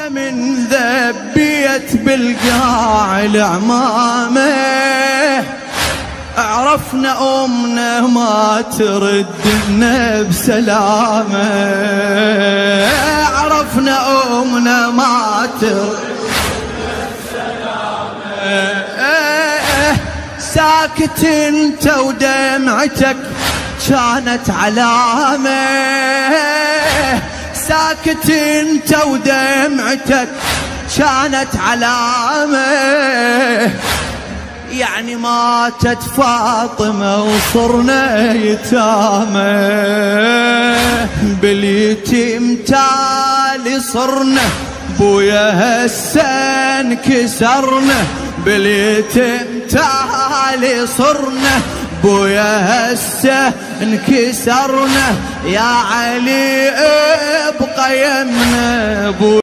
بويا من ذبيت بالقاع العمامه، عرفنا أمنا ما تردنا بسلامة، عرفنا أمنا ما تردنا بسلامة. ساكت انت ودمعتك كانت علامة، ساكت انت ودمعتك كانت علامة، يعني ماتت فاطمة وصرنا يتامى، باليتيم تالي صرنا بويا هسه انكسرنا، باليتيم تالي صرنا بويا هسه انكسرنا، يا علي ابقى يمنا.